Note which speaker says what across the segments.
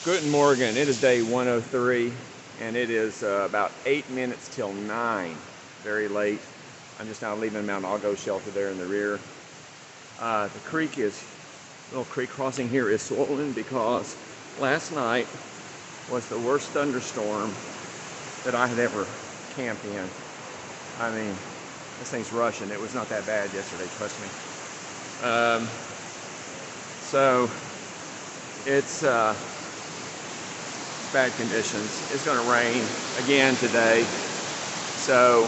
Speaker 1: Guten Morgen. It is day 103 and it is about 8 minutes till 9. Very late. I'm just now leaving Mount Algo Shelter there in the rear. The little creek crossing here is swollen because last night was the worst thunderstorm that I had ever camped in. I mean, this thing's rushing. It was not that bad yesterday, trust me. So it's bad conditions. It's going to rain again today. So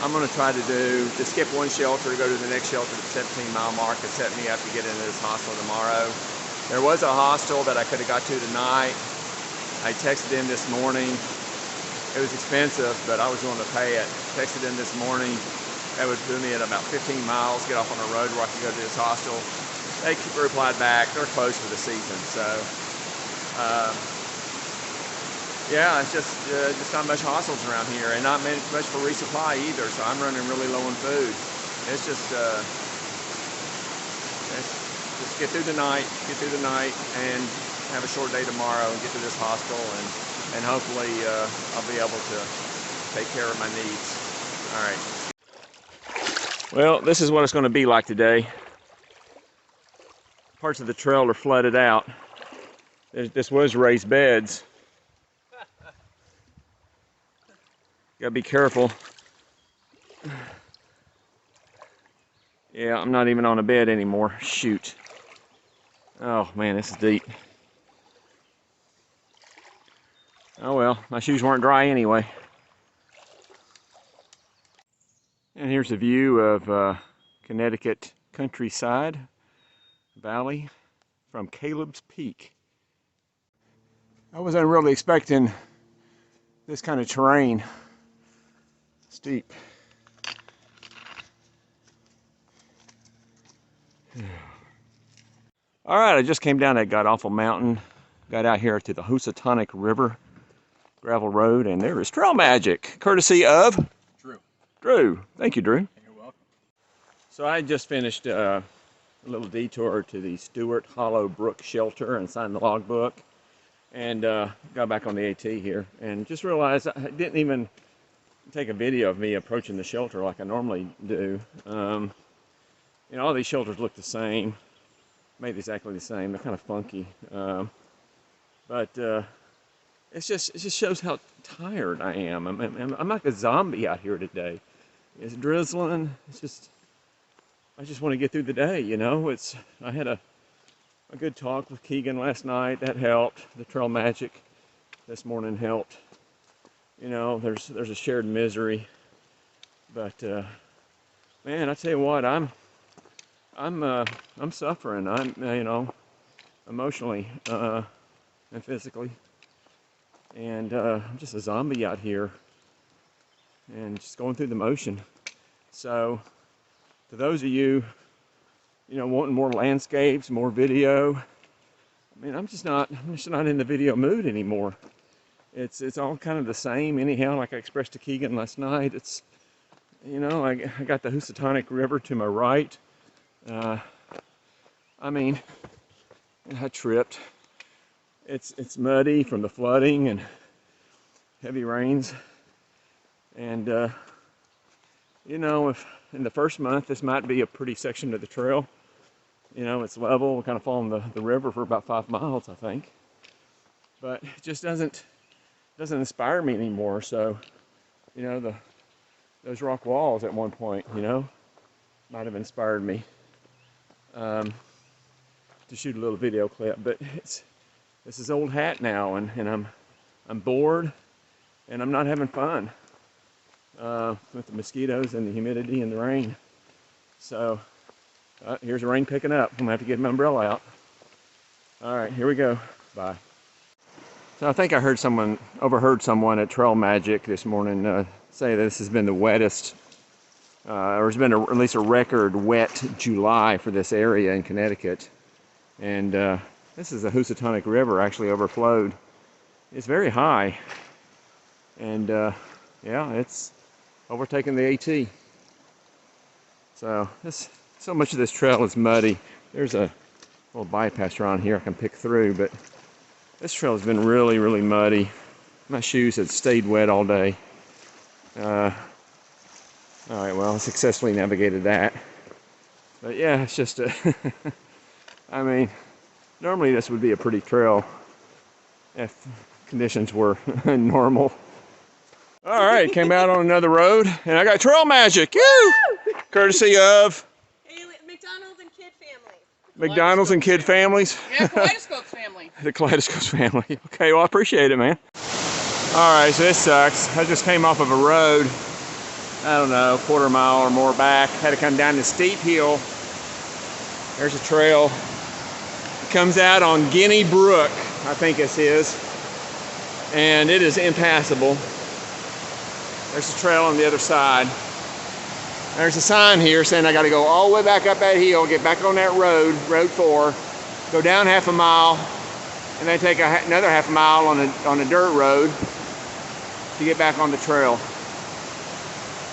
Speaker 1: I'm going to try to skip one shelter, go to the next shelter at the 17-mile mark and set me up to get into this hostel tomorrow. There was a hostel that I could have got to tonight. I texted in this morning. It was expensive, but I was willing to pay it. Texted in this morning. That would put me at about 15 miles, get off on a road where I could go to this hostel. They replied back, they're closed for the season. So, yeah, it's just not much hostels around here, and not much for resupply either. So I'm running really low on food. It's just get through the night, and have a short day tomorrow, and get to this hostel, and hopefully I'll be able to take care of my needs. All right. Well, this is what it's going to be like today. Parts of the trail are flooded out. This was raised beds. Gotta be careful. Yeah, I'm not even on a bed anymore. Shoot. Oh man, this is deep. Oh well, my shoes weren't dry anyway. And here's a view of Connecticut countryside valley from Caleb's Peak. I wasn't really expecting this kind of terrain. Steep. All right, I just came down that god-awful mountain, got out here to the Housatonic River gravel road, and there is trail magic, courtesy of Drew. Thank you, Drew.
Speaker 2: You're welcome.
Speaker 1: So I just finished a little detour to the Stuart Brook Shelter and signed the logbook, and got back on the AT here, and just realized I didn't even take a video of me approaching the shelter like I normally do. You know, all these shelters look the same, made exactly the same. They're kind of funky, but it just shows how tired I am. I'm like a zombie out here today. It's drizzling. I just want to get through the day. You know, I had a good talk with Keegan last night. That helped. The trail magic this morning helped. You know, there's a shared misery, but man, I tell you what, I'm suffering. I'm you know, emotionally and physically, and I'm just a zombie out here, and just going through the motion. So, to those of you, you know, wanting more landscapes, more video, I mean, I'm just not in the video mood anymore. It's all kind of the same anyhow, like I expressed to Keegan last night. It's, you know, I got the Housatonic River to my right. I mean, I tripped. It's muddy from the flooding and heavy rains. And, you know, if in the first month, this might be a pretty section of the trail. You know, it's level, we're kind of following the river for about 5 miles, I think. But it just doesn't inspire me anymore. So, you know, those rock walls at one point, you know, might have inspired me to shoot a little video clip. But this is old hat now, and I'm bored, and I'm not having fun with the mosquitoes and the humidity and the rain. So here's the rain picking up. I'm gonna have to get my umbrella out. All right, here we go. Bye. So I think I overheard someone at Trail Magic this morning say that this has been the wettest, or it's been at least a record wet July for this area in Connecticut. And this is the Housatonic River actually overflowed. It's very high, and yeah, it's overtaken the AT. So so much of this trail is muddy. There's a little bypass around here I can pick through, but This trail has been really, really muddy. My shoes had stayed wet all day. All right, well, I successfully navigated that. But yeah, it's just a, I mean, normally this would be a pretty trail if conditions were normal. All right, came out on another road, and I got trail magic, woo! Courtesy of
Speaker 2: McDonald's and kid families.
Speaker 1: McDonald's and kid families.
Speaker 2: Yeah, Kaleidoscope's family.
Speaker 1: The Kaleidoscope's family. Okay, well, I appreciate it, man. All right, so this sucks. I just came off of a road, I don't know, a quarter mile or more back. Had to come down this steep hill. There's a trail. It comes out on Guinea Brook, I think this is. And it is impassable. There's a trail on the other side. There's a sign here saying I got to go all the way back up that hill, get back on that road, Road 4, go down half a mile, and then take another half a mile on a dirt road to get back on the trail.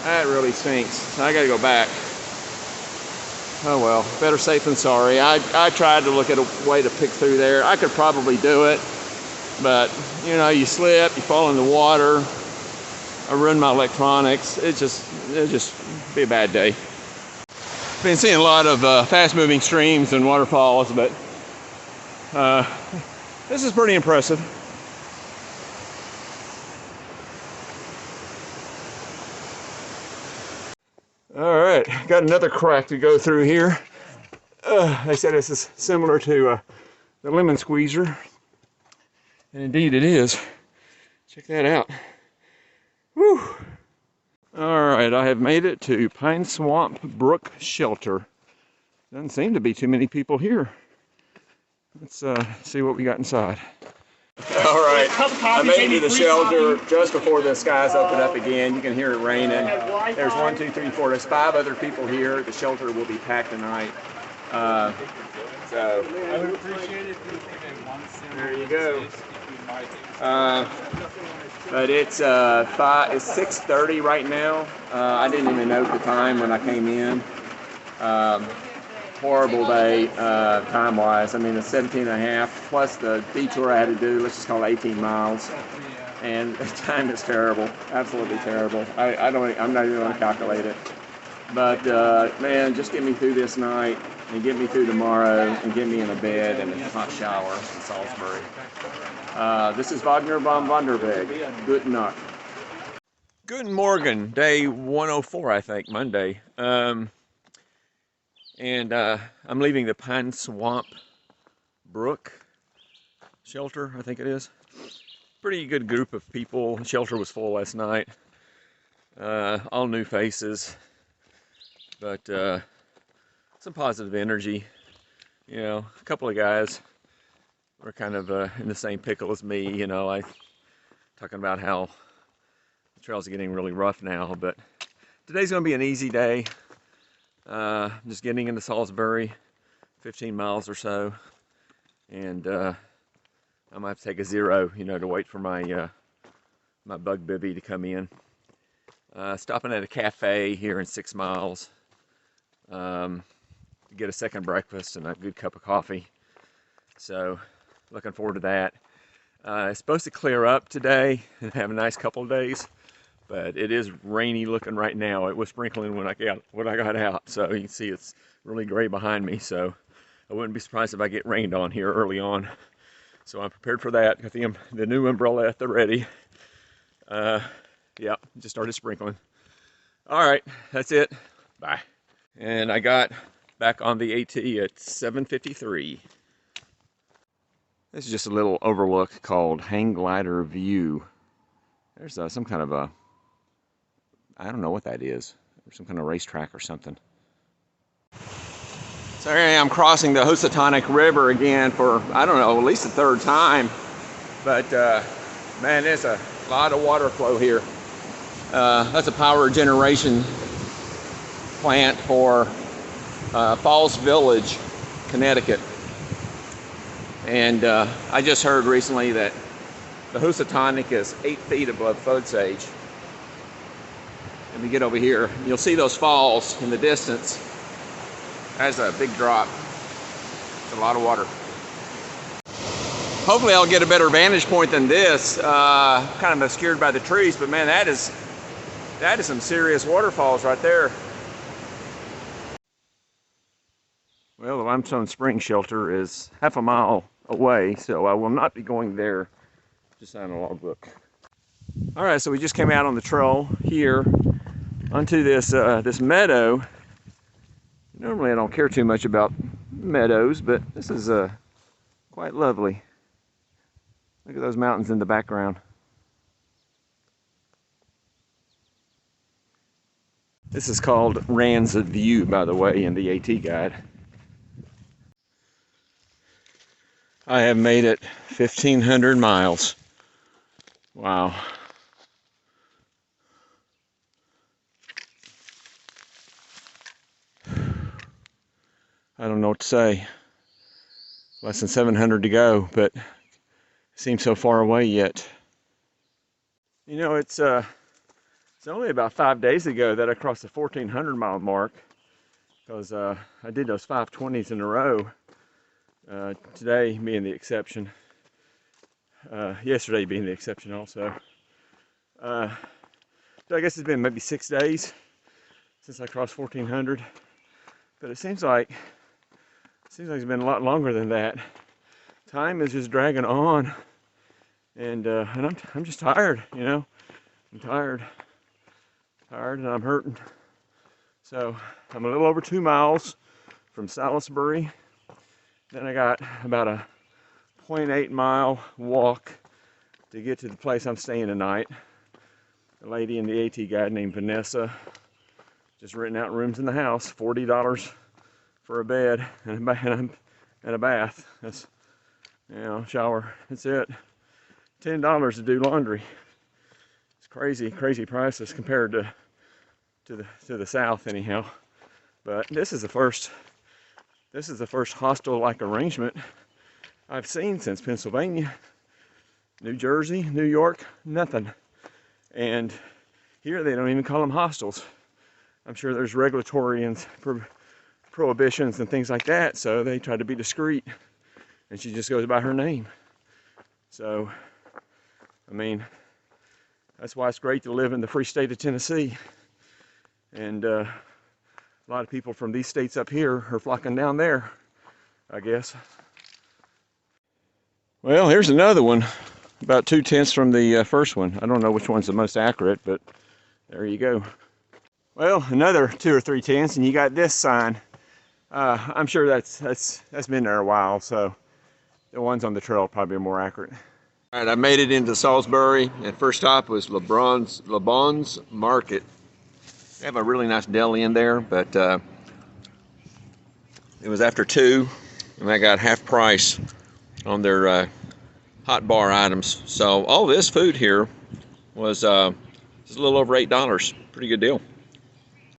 Speaker 1: That really stinks. So I got to go back. Oh well, better safe than sorry. I tried to look at a way to pick through there. I could probably do it, but you know, you slip, you fall in the water. I ruined my electronics. It just be a bad day. Been seeing a lot of fast-moving streams and waterfalls, but this is pretty impressive. All right, got another crack to go through here. They said this is similar to the lemon squeezer, and indeed it is. Check that out. Whew. All right, I have made it to Pine Swamp Brook Shelter. Doesn't seem to be too many people here. Let's see what we got inside. All right, I made it to the shelter just before the skies open up again. You can hear it raining. There's 1, 2, 3, 4. There's 5 other people here. The shelter will be packed tonight. So I would appreciate it if you came in once. There you go. But it's 6:30 right now. I didn't even note the time when I came in. Horrible day time-wise. I mean, it's 17 and a half plus the detour I had to do. Let's just call it 18 miles. And the time is terrible, absolutely terrible. I'm not even going to calculate it. But man, just get me through this night and get me through tomorrow and get me in a bed and a hot shower in Salisbury. This is Wagner von Wanderweg. Good night. Good morning, day 104, I think, Monday. And I'm leaving the Pine Swamp Brook Shelter, I think it is. Pretty good group of people. The shelter was full last night. All new faces, but some positive energy. You know, a couple of guys were kind of in the same pickle as me. You know, talking about how the trails are getting really rough now, but today's going to be an easy day. Just getting into Salisbury, 15 miles or so, and I might have to take a 0, you know, to wait for my my bug bivvy to come in. Stopping at a cafe here in 6 miles to get a second breakfast and a good cup of coffee. So, looking forward to that. It's supposed to clear up today and have a nice couple of days, but it is rainy looking right now. It was sprinkling when I got out, so you can see it's really gray behind me. So I wouldn't be surprised if I get rained on here early on. So I'm prepared for that. Got the new umbrella at the ready. Yeah, just started sprinkling. All right, that's it. Bye. And I got back on the AT at 7:53. This is just a little overlook called Hang Glider View. There's some kind of a, I don't know what that is. There's some kind of racetrack or something. So here I am crossing the Housatonic River again for, I don't know, at least the 3rd time. But man, there's a lot of water flow here. That's a power generation plant for Falls Village, Connecticut. And I just heard recently that the Housatonic is 8 feet above flood stage. And we get over here, you'll see those falls in the distance. That's a big drop. It's a lot of water. Hopefully I'll get a better vantage point than this, kind of obscured by the trees, but man, that is some serious waterfalls right there. Well, the Limestone Spring Shelter is half a mile away, so I will not be going there to sign a logbook. All right, so we just came out on the trail here onto this this meadow. Normally I don't care too much about meadows, but this is quite lovely. Look at those mountains in the background. This is called Rands View, by the way, in the AT guide. I have made it 1,500 miles. Wow. I don't know what to say. Less than 700 to go, but it seems so far away yet. You know, it's only about 5 days ago that I crossed the 1,400 mile mark, because I did those 520s in a row. Today being the exception. Yesterday being the exception also. So I guess it's been maybe 6 days since I crossed 1,400, but it seems like it's been a lot longer than that. Time is just dragging on, and I'm just tired, you know. I'm tired and I'm hurting. So I'm a little over 2 miles from Salisbury. Then I got about a 0.8 mile walk to get to the place I'm staying tonight. A lady in the AT guide named Vanessa just renting out rooms in the house, $40 for a bed and a bath. That's, you know, shower. That's it. $10 to do laundry. It's crazy prices compared to the south anyhow. But this is the first hostel-like arrangement I've seen since Pennsylvania, New Jersey, New York, nothing. And here they don't even call them hostels. I'm sure there's regulatory and prohibitions and things like that, so they try to be discreet. And she just goes by her name. So, I mean, that's why it's great to live in the free state of Tennessee. And a lot of people from these states up here are flocking down there, I guess. Well, here's another one, about 2/10 from the first one. I don't know which one's the most accurate, but there you go. Well, another 2 or 3 tenths, and you got this sign. I'm sure that's been there a while, so the ones on the trail probably are more accurate. All right, I made it into Saisbury, and first stop was Le Bon's Market. They have a really nice deli in there, but it was after 2, and I got half price on their hot bar items. So all this food here was just a little over $8. Pretty good deal.